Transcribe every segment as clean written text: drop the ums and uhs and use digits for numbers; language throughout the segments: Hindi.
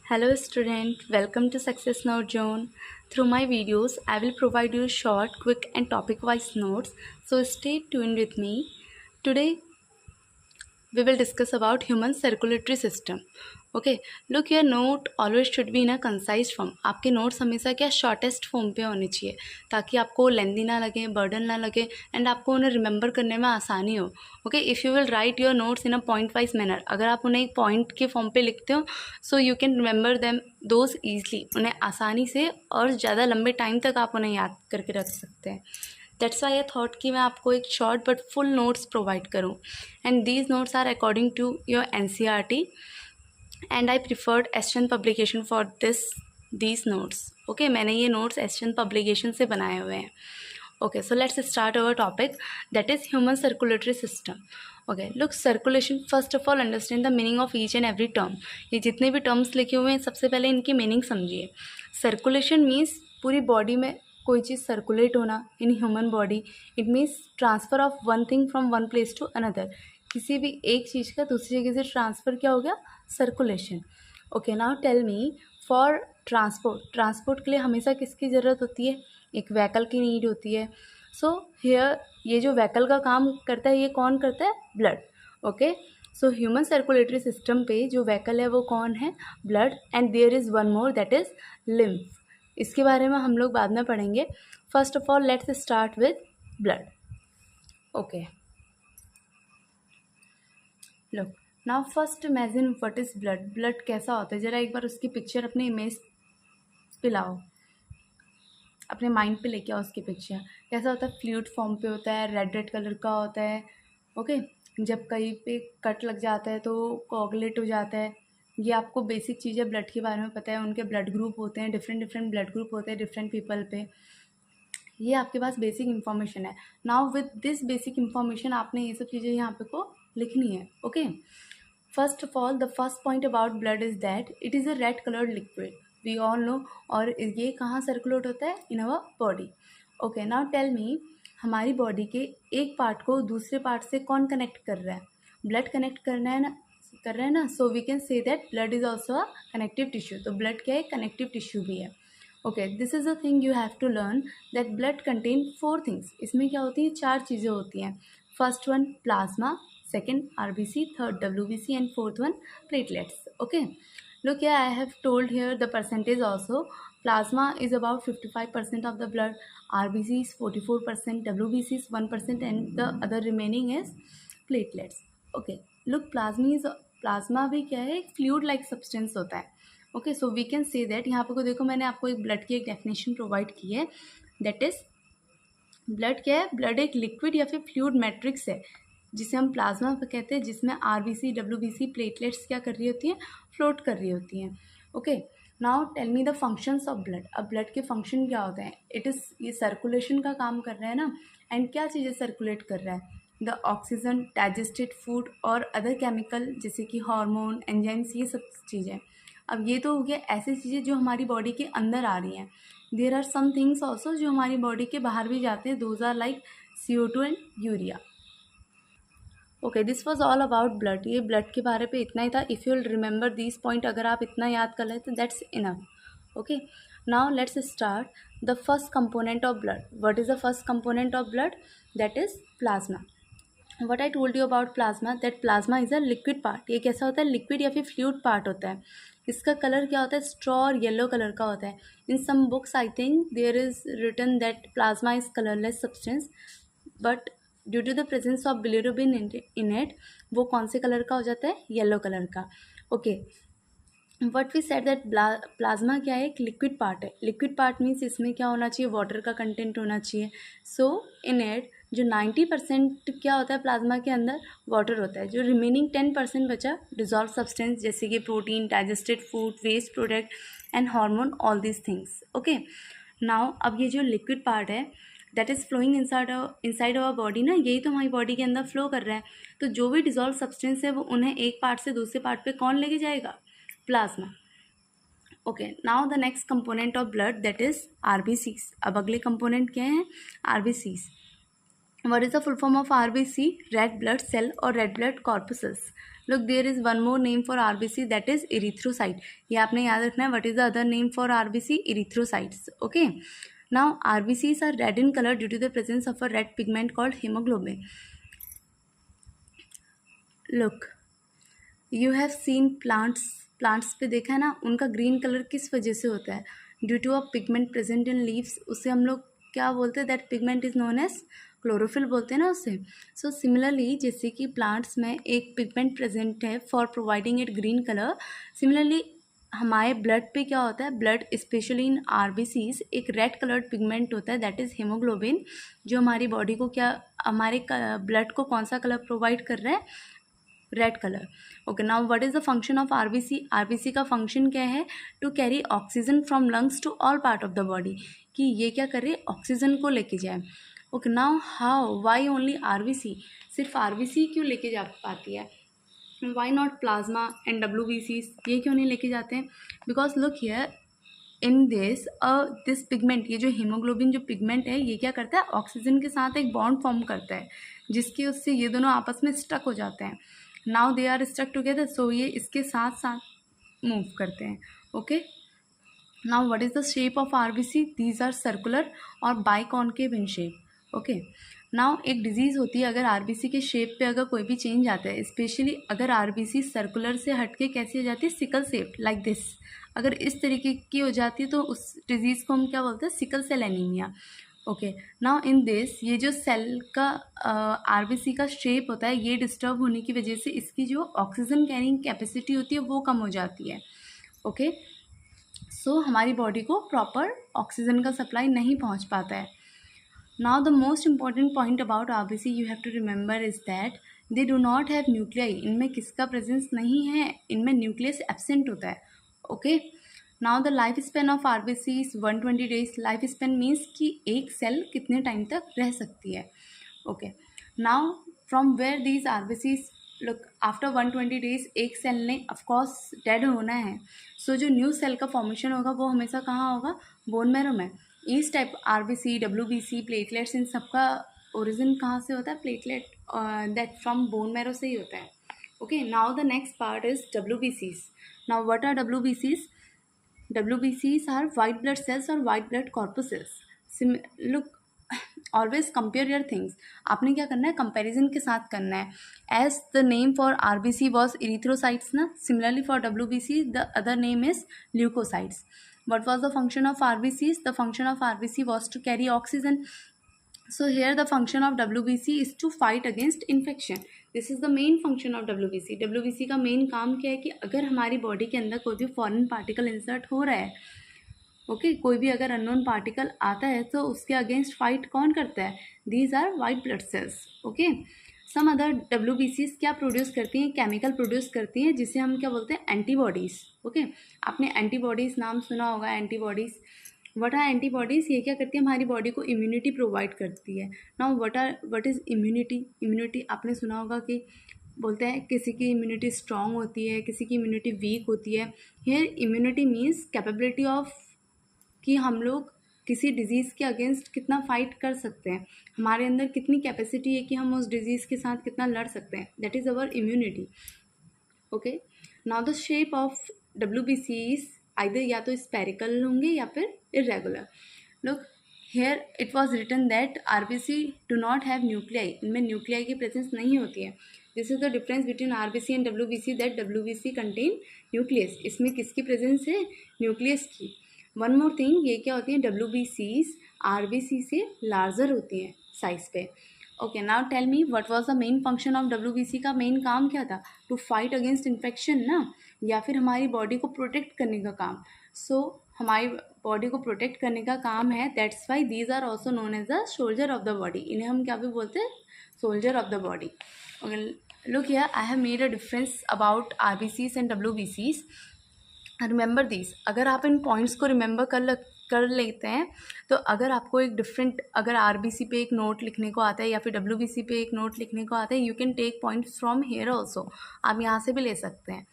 Hello student, welcome to Success Note Zone. Through my videos, I will provide you short, quick and topic-wise notes. So stay tuned with me. Today, we will discuss about human circulatory system. Okay, look, your note always should be in a concise form. आपके notes हमेशा क्या shortest form पे होने चाहिए ताकि आपको lengthy ना लगे, burden ना लगे and आपको उन्हें remember करने में आसानी हो. Okay, if you will write your notes in a point wise manner, अगर आप उन्हें एक point के form पे लिखते हो so you can remember them those easily. उन्हें आसानी से और ज़्यादा लंबे टाइम तक आप उन्हें याद करके रख सकते हैं. दैट्स वाई आई थॉट कि मैं आपको एक short but full notes provide करूँ and these notes are according to your NCERT and I preferred Asian publication for these notes. Okay, मैंने ये नोट्स एशियन पब्लिकेशन से बनाए हुए हैं. Okay, so let's start our topic that is human circulatory system. Okay, look, circulation, first of all understand the meaning of each and every term. ये जितने भी टर्म्स लिखे हुए हैं सबसे पहले इनकी मीनिंग समझिए. सर्कुलेशन मीन्स पूरी बॉडी में कोई चीज़ सर्कुलेट होना. In human body it means transfer of one thing from one place to another. किसी भी एक चीज़ का दूसरी जगह से ट्रांसफ़र क्या हो गया? Circulation. Okay, now tell me, for transport के लिए हमेशा किसकी ज़रूरत होती है? एक व्हीकल की नीड होती है. सो हियर ये जो व्हीकल का काम करता है ये कौन करता है? Blood. Okay, so human circulatory system पे जो व्हीकल है वो कौन है? Blood. And there is one more that is lymph. इसके बारे में हम लोग बाद में पढ़ेंगे. First of all let's start with blood. Okay, look, now first imagine what is blood. Blood कैसा होता है? ज़रा एक बार उसकी पिक्चर अपने इमेज पे लाओ, अपने माइंड पे लेके आओ उसकी पिक्चर. कैसा होता है? फ्लूइड फॉर्म पे होता है, रेड रेड कलर का होता है. ओके, जब कहीं पे कट लग जाता है तो कोगुलेट हो जाता है. ये आपको बेसिक चीज़ें ब्लड के बारे में पता है. उनके ब्लड ग्रुप होते हैं, डिफरेंट ब्लड ग्रुप होते हैं डिफरेंट पीपल पे. ये आपके पास बेसिक इन्फॉर्मेशन है. Now with this basic information आपने ये सब चीज़ें यहाँ पे को लिखनी है. Okay, first of all the first point about blood is that it is a red coloured liquid. We all know. और ये कहाँ सर्कुलेट होता है? In our body. Okay, now tell me, हमारी बॉडी के एक पार्ट को दूसरे पार्ट से कौन कनेक्ट कर रहा है? ब्लड कनेक्ट कर रहा है ना. So we can say that blood is also a connective tissue. तो ब्लड क्या है? कनेक्टिव टिश्यू भी है. Okay, this is the thing you have to learn that blood contain 4 things. इसमें क्या होती है? 4 चीज़ें होती हैं. First one plasma, second RBC, third WBC and fourth one platelets. Okay, look here, I have told here the percentage also. Plasma is about 55% of the blood, RBC is 44%, WBC is 1% and the other remaining is platelets. Okay, look, plasma भी क्या है? एक fluid like substance होता है. Okay, so we can say that, यहाँ पे को देखो मैंने आपको एक ब्लड की एक डेफिनेशन प्रोवाइड की है. दैट इज़, ब्लड क्या है? ब्लड एक लिक्विड या फिर फ्लूइड मैट्रिक्स है जिसे हम प्लाज्मा कहते हैं, जिसमें RBC, WBC, प्लेटलेट्स क्या कर रही होती हैं? फ्लोट कर रही होती हैं. Okay, now tell me the functions of blood. अब ब्लड के फंक्शन क्या होते हैं? इट इज़, ये सर्कुलेशन का काम कर रहा है ना. एंड क्या चीज़ें सर्कुलेट कर रहा है? द ऑक्सीजन, डाइजेस्टेड फूड और अदर केमिकल जैसे कि हार्मोन, एंजाइम्स, ये सब चीज़ें. अब ये तो हो गया ऐसी चीज़ें जो हमारी बॉडी के अंदर आ रही हैं. There are some things also जो हमारी बॉडी के बाहर भी जाते हैं. Those are like CO2 and urea. Okay, this was all about blood. ये ब्लड के बारे पे इतना ही था. If you will remember this point, अगर आप इतना याद कर लें तो that's enough. Okay, now let's start the first component of blood. What is the first component of blood? That is plasma. What I told you about plasma, that plasma is a liquid part. ये कैसा होता है? लिक्विड या फिर फ्लूइड पार्ट होता है. इसका कलर क्या होता है? स्ट्रॉ और येलो कलर का होता है. In some books I think there is written that plasma is colourless substance, but due to the presence of bilirubin in it, वो कौन से कलर का हो जाता है? येलो कलर का. Okay, what we said that plasma क्या है? एक लिक्विड पार्ट है. लिक्विड पार्ट मीन्स इसमें क्या होना चाहिए? वाटर का कंटेंट होना चाहिए. सो इन इट जो 90% क्या होता है प्लाज्मा के अंदर? वाटर होता है. जो रिमेनिंग 10% बचा डिजॉल्व सब्सटेंस जैसे कि protein, digested food, waste product and hormone, all these things. Okay, now अब ये जो लिक्विड पार्ट है that is flowing inside our body ना, यही तो हमारी बॉडी के अंदर फ्लो कर रहा है. तो जो भी डिजॉल्व सब्सटेंस है वो उन्हें एक पार्ट से दूसरे पार्ट पे कौन लेके जाएगा? Plasma. Okay, now the next component of blood that is RBCs. अब अगले कंपोनेंट क्या हैं? RBCs. What is the full form of RBC? Red blood cell or red blood corpuscles. Look, there is one more name for RBC, that is erythrocyte. ये आपने याद रखना है. What is the other name for RBC? Erythrocytes. Okay. Now RBCs are red in color due to the presence of a red pigment called hemoglobin. Look, you have seen plants पे देखा है ना, उनका ग्रीन कलर किस वजह से होता है? Due to a pigment present in leaves. उसे हम लोग क्या बोलते हैं? That pigment is known as chlorophyll बोलते हैं ना उसे. सो सिमिलरली, जैसे कि प्लांट्स में एक पिगमेंट प्रेजेंट है for providing it green colour, similarly हमारे ब्लड पे क्या होता है? ब्लड स्पेशली इन आरबीसीज एक रेड कलर्ड पिगमेंट होता है, दैट इज़ हेमोग्लोबिन, जो हमारी बॉडी को हमारे ब्लड को कौन सा कलर प्रोवाइड कर रहा है? Red colour. Okay, now what is the function of RBC? RBC का फंक्शन क्या है? To carry oxygen from lungs to all part of the body, कि ये क्या करे? ऑक्सीजन को लेके जाए. Okay, now how, why only RBC? सिर्फ आरबीसी क्यों लेके जा पाती है? Why not plasma and WBC? ये क्यों नहीं लेके जाते हैं? Because look here, in this pigment, ये जो हीमोग्लोबिन जो पिगमेंट है, ये क्या करता है? ऑक्सीजन के साथ एक बॉन्ड फॉर्म करता है, जिसकी उससे ये दोनों आपस में स्टक हो जाते हैं. Now they are stuck together, so ये इसके साथ साथ मूव करते हैं. Okay, now what is the shape of RBC? These are circular और biconcave in shape. Okay, now एक डिजीज़ होती है, अगर आरबीसी के शेप पे अगर कोई भी चेंज आता है, स्पेशली अगर आरबीसी सर्कुलर से हटके कैसी हो जाती है? Sickle shape, like this. अगर इस तरीके की हो जाती है तो उस डिजीज़ को हम क्या बोलते हैं? Sickle cell anaemia. Okay, now in this, ये जो सेल का आरबीसी का शेप होता है, ये डिस्टर्ब होने की वजह से इसकी जो ऑक्सीजन कैरिंग कैपेसिटी होती है वो कम हो जाती है. ओके, सो हमारी बॉडी को प्रॉपर ऑक्सीजन का सप्लाई नहीं पहुंच पाता है. Now the most important point about RBC you have to remember is that they do not have nuclei. इनमें किसका प्रेजेंस नहीं है? इनमें न्यूक्लियस एब्सेंट होता है. Okay, now the life span of RBC is 120 days. Life span means कि एक सेल कितने टाइम तक रह सकती है. Okay, now from where these RBCs, look, after 120 days एक सेल ने ऑफकोर्स डेड होना है. सो जो न्यू सेल का फॉर्मेशन होगा वो हमेशा कहाँ होगा? बोन मैरो में. इस टाइप आरबीसी, डब्ल्यूबीसी, प्लेटलेट्स, इन सबका ओरिजिन कहाँ से होता है? Platelet, that from bone marrow से ही होता है. Okay, now the next part is डब्ल्यूबीसीज. Now what are डब्ल्यूबीसीज? WBCs are white blood cells or white blood corpuscles. Look, always compare your things. आपने क्या करना है? कंपैरिजन के साथ करना है. As the name for RBC was erythrocytes ना, similarly for WBC the other name is leukocytes. What was the function of RBCs? The function of RBC was to carry oxygen. So here the function of WBC is to fight against infection. This is the main function of WBC. WBC का मेन काम क्या है? कि अगर हमारी बॉडी के अंदर कोई भी फॉरेन पार्टिकल इंसर्ट हो रहा है, ओके, कोई भी अगर अननोन पार्टिकल आता है तो उसके अगेंस्ट फाइट कौन करता है? These are white blood cells. Okay, some other डब्ल्यूबीसीज क्या प्रोड्यूस करती हैं? केमिकल प्रोड्यूस करती हैं, जिसे हम क्या बोलते हैं? एंटीबॉडीज़. ओके, आपने एंटीबॉडीज़ नाम सुना होगा. Antibodies, what are antibodies? ये क्या करती है? हमारी बॉडी को इम्यूनिटी प्रोवाइड करती है. Now what is immunity? Immunity आपने सुना होगा कि बोलते हैं किसी की इम्यूनिटी स्ट्रांग होती है, किसी की इम्यूनिटी वीक होती है. Here immunity means capability of, कि हम लोग किसी डिज़ीज़ के अगेंस्ट कितना फाइट कर सकते हैं, हमारे अंदर कितनी कैपेसिटी है कि हम उस डिज़ीज़ के साथ कितना लड़ सकते हैं. That is our immunity. Okay, now the shape of WBCs either या तो स्पेरिकल होंगे या फिर irregular. Look here, it was written that RBC do not have nuclei. इनमें न्यूक्लियाई की प्रेजेंस नहीं होती है. This is the difference between RBC and WBC, that WBC contain nucleus. इसमें किसकी प्रेजेंस है? न्यूक्लियस की. वन मोर थिंग, ये क्या होती है? WBCs आरबीसी से लार्जर होती हैं साइज पे. Okay, now tell me what was the main function of WBC का मेन काम क्या था? टू फाइट अगेंस्ट इन्फेक्शन ना, या फिर हमारी बॉडी को प्रोटेक्ट करने का काम. सो हमारी बॉडी को प्रोटेक्ट करने का काम है. That's why these are also known as the soldier of the body. इन्हें हम क्या भी बोलते हैं? Soldier of the body. Okay, look here, I have made a difference about RBCs and WBCs. Remember this. अगर आप इन पॉइंट्स को रिमेंबर कर लेते हैं तो अगर आपको एक डिफरेंट, अगर RBC पे एक नोट लिखने को आता है या फिर WBC पे एक नोट लिखने को आता है, you can take points from here also. आप यहाँ से भी ले सकते हैं.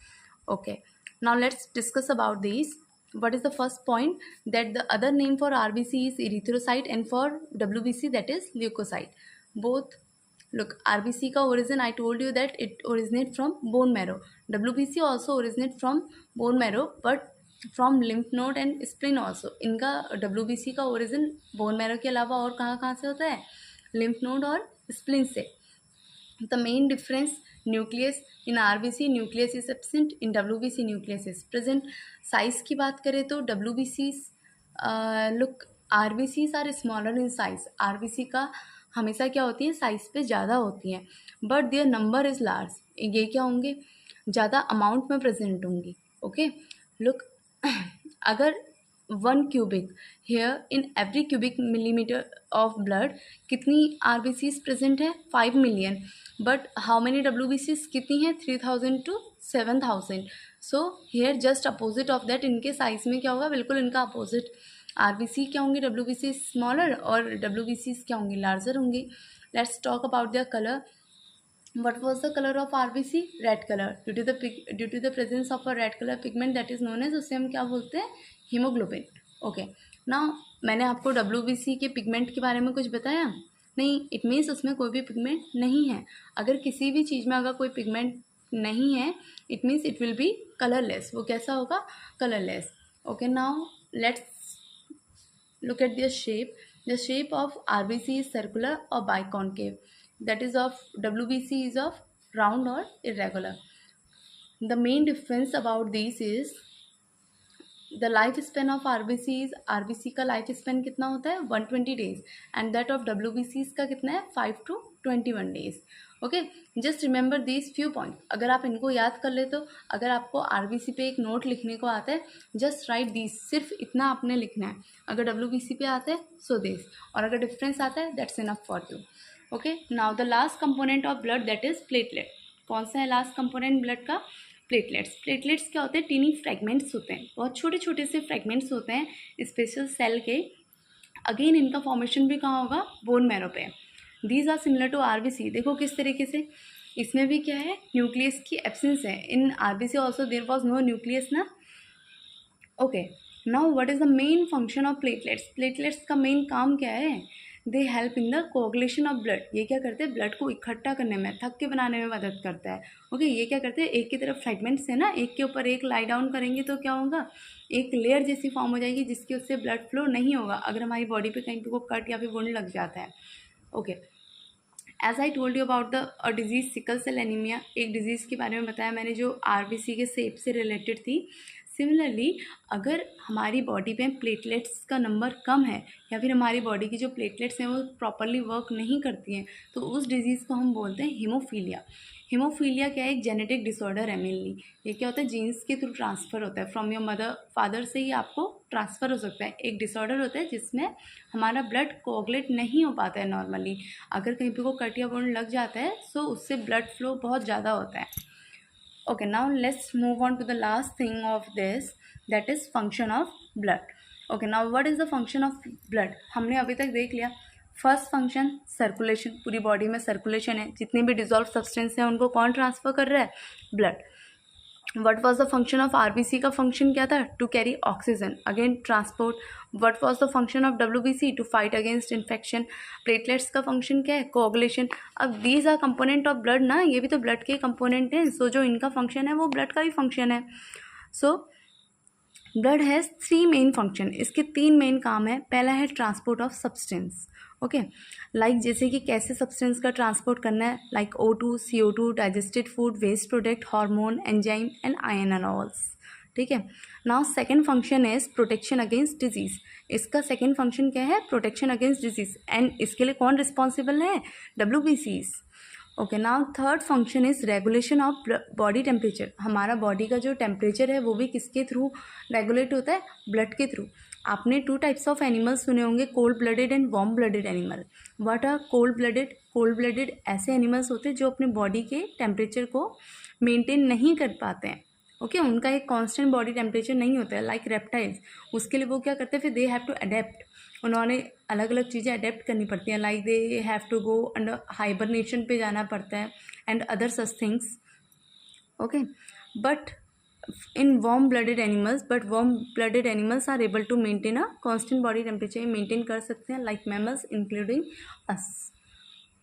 Okay, now let's discuss about this. What is the first point? That the other name for RBC is erythrocyte and for WBC that is leukocyte. both. Look, RBC का origin, I told you that it originate from bone marrow. WBC also originate from bone marrow, but from lymph node and spleen also. इनका WBC का origin bone marrow के अलावा और कहाँ से होता है? lymph node और spleen से. The main difference, nucleus in RBC nucleus is absent, in WBC nucleus is present. Size की बात करें तो WBCs, look, RBCs are smaller in size. RBC का हमेशा क्या होती है, साइज पे ज़्यादा होती हैं, but their number is large. ये क्या होंगे, ज़्यादा अमाउंट में प्रेजेंट होंगी. ओके, लुक, अगर 1 cubic here in every cubic millimetre of blood, कितनी RBCs प्रेजेंट है? 5 million. But how many WBCs कितनी है? 3000 to 7000. So here just opposite of that, इनके साइज में क्या होगा? बिल्कुल इनका अपोजिट. RBC क्या होंगी? WBC स्मॉलर, और WBCs क्या होंगी? लार्जर होंगी. Let's talk about their colour. What was the color of RBC? Red color. Due to the presence of a red color pigment that is known as, उसे हम क्या बोलते हैं? हीमोग्लोबिन. ओके, नाउ मैंने आपको WBC के पिगमेंट के बारे में कुछ बताया नहीं. इट मीन्स उसमें कोई भी पिगमेंट नहीं है. अगर किसी भी चीज़ में अगर कोई पिगमेंट नहीं है, it means it will be colourless. वो कैसा होगा? Colourless. Okay, now let's look at their shape. The shape of RBC is circular or biconcave. That is of WBC is of round or irregular. The main difference about these is the life span of RBC is, RBC का लाइफ स्पेन कितना होता है? 120 days, and that of WBC का कितना है? 5 to 21 days. Okay, just remember these few point. अगर आप इनको याद कर ले तो अगर आपको RBC पे एक नोट लिखने को आता है, जस्ट राइट दीज. सिर्फ इतना आपने लिखना है. अगर WBC पे आता है सो दिस, और अगर डिफरेंस आता है that's enough for you. Okay, now the last component of blood that is platelet. कौन सा है लास्ट कंपोनेंट ब्लड का? प्लेटलेट्स. प्लेटलेट्स क्या होते हैं? टीनी फ्रेगमेंट्स होते हैं, बहुत छोटे छोटे से फ्रेगमेंट्स होते हैं स्पेशल सेल के. अगेन इनका फॉर्मेशन भी कहाँ होगा? बोन मैरो पे. These are similar to RBC. देखो किस तरीके से, इसमें भी क्या है? न्यूक्लियस की एब्सेंस है. In RBC also there was no nucleus ना. Okay, now what is the main function of platelets? Platelets का मेन काम क्या है? They help in the coagulation of blood. ये क्या करते हैं? ब्लड को इकट्ठा करने में, थक के बनाने में मदद करता है. ओके, ये क्या करते हैं? एक की तरफ फ्रेगमेंट्स है ना, एक के ऊपर एक लाई डाउन करेंगे तो क्या होगा? एक लेयर जैसी फॉर्म हो जाएगी जिसकी उससे ब्लड फ्लो नहीं होगा अगर हमारी बॉडी पे कहीं पे को कट या फिर वुंड लग जाता है. Okay, as I told you about the disease sickle cell anaemia. एक डिजीज़ के बारे में बताया मैंने जो RBC के शेप से रिलेटेड थी. सिमिलरली अगर हमारी बॉडी में प्लेटलेट्स का नंबर कम है या फिर हमारी बॉडी की जो प्लेटलेट्स हैं वो प्रॉपरली वर्क नहीं करती हैं, तो उस डिजीज़ को हम बोलते हैं हीमोफीलिया. हीमोफीलिया क्या है? एक जेनेटिक डिसऑर्डर है मेनली. ये क्या होता है? जीन्स के थ्रू ट्रांसफ़र होता है. फ्रॉम योर मदर फादर से ही आपको ट्रांसफ़र हो सकता है. एक डिसऑर्डर होता है जिसमें हमारा ब्लड कोगुलेट नहीं हो पाता है नॉर्मली. अगर कहीं पे को कट या वुंड लग जाता है सो उससे ब्लड फ्लो बहुत ज़्यादा होता है. Okay, now let's move on to the last thing of this, that is function of blood. Okay, now what is the function of blood? हमने अभी तक देख लिया. First function circulation. पूरी बॉडी में सर्कुलेशन है, जितने भी डिजॉल्व सब्सटेंस हैं उनको कौन ट्रांसफ़र कर रहा है? Blood. What was the function of RBC का फंक्शन क्या था? To carry oxygen, again transport. What was the function of WBC? To fight against infection. Platelets का फंक्शन क्या है? कोगुलेशन. अब these are component of blood ना, ये भी तो ब्लड के कंपोनेंट हैं. सो जो इनका फंक्शन है वो ब्लड का भी फंक्शन है. So blood has 3 main function. इसके 3 मेन काम है. पहला है transport of substance. Okay, like जैसे कि कैसे सब्सटेंस का ट्रांसपोर्ट करना है, like O2, CO2, digested food, waste product, hormone, enzyme and ion anions. ठीक है. Now second function is protection against disease. इसका सेकेंड फंक्शन क्या है? Protection against disease. एंड इसके लिए कौन रिस्पॉन्सिबल है? WBCs. Okay, now third function is regulation of body temperature. हमारा बॉडी का जो टेम्परेचर है वो भी किसके थ्रू रेगुलेट होता है? ब्लड के थ्रू. आपने 2 टाइप्स ऑफ एनिमल्स सुने होंगे, cold blooded and warm blooded animal. What are cold blooded? Cold blooded ऐसे एनिमल्स होते हैं जो अपने बॉडी के टेम्परेचर को मेंटेन नहीं कर पाते हैं. ओके, उनका एक कांस्टेंट बॉडी टेम्परेचर नहीं होता है, लाइक रेप्टाइल्स. उसके लिए वो क्या करते हैं? फिर दे हैव टू अडेप्ट. उन्होंने अलग अलग चीज़ें अडेप्ट करनी पड़ती हैं, like they have to go under hibernation पे जाना पड़ता है and other such things. Okay, but in warm blooded animals are able to maintain a constant body temperature. maintain कर सकते हैं, like mammals including us.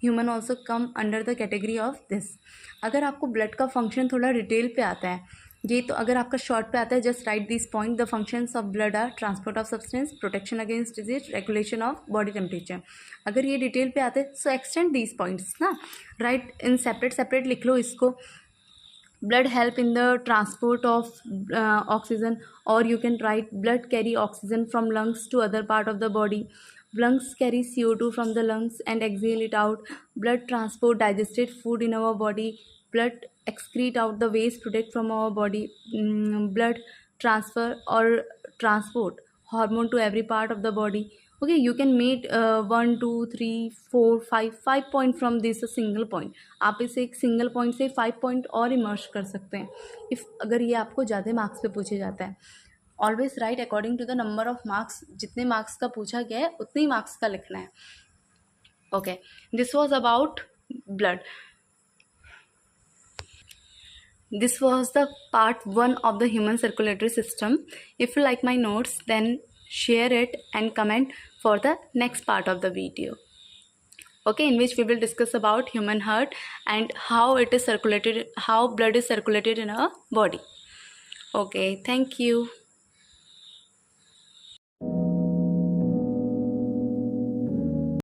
Human also come under the category of this. अगर आपको ब्लड का फंक्शन थोड़ा डिटेल पे आता है, ये तो अगर आपका शॉर्ट पे आता है, just write this point, the functions of blood are transport of substance, protection against disease, regulation of body temperature. अगर ये डिटेल पे आते हैं सो एक्सटेंड दीज पॉइंट्स ना, राइट इन सेपरेट सेपरेट लिख लो इसको। blood help in the transport of oxygen, or you can write blood carry oxygen from lungs to other part of the body. Lungs carry CO2 from the lungs and exhale it out. Blood transport digested food in our body. Blood excrete out the waste product from our body. Blood transfer or transport hormone to every part of the body. Okay, you can meet 1 2 3 4 5 point from this a single point. आप इसे एक सिंगल पॉइंट से 5 पॉइंट और इमर्ज कर सकते हैं इफ़ अगर ये आपको ज़्यादा मार्क्स पे पूछे जाता है। Always write according to the number of marks, जितने मार्क्स का पूछा गया है उतने ही मार्क्स का लिखना है। Okay, this was about blood. This was the part 1 of the human circulatory system. If you like my notes, then share it and comment for the next part of the video. Okay, in which we will discuss about human heart and how it is circulated, how blood is circulated in our body. Okay, thank you.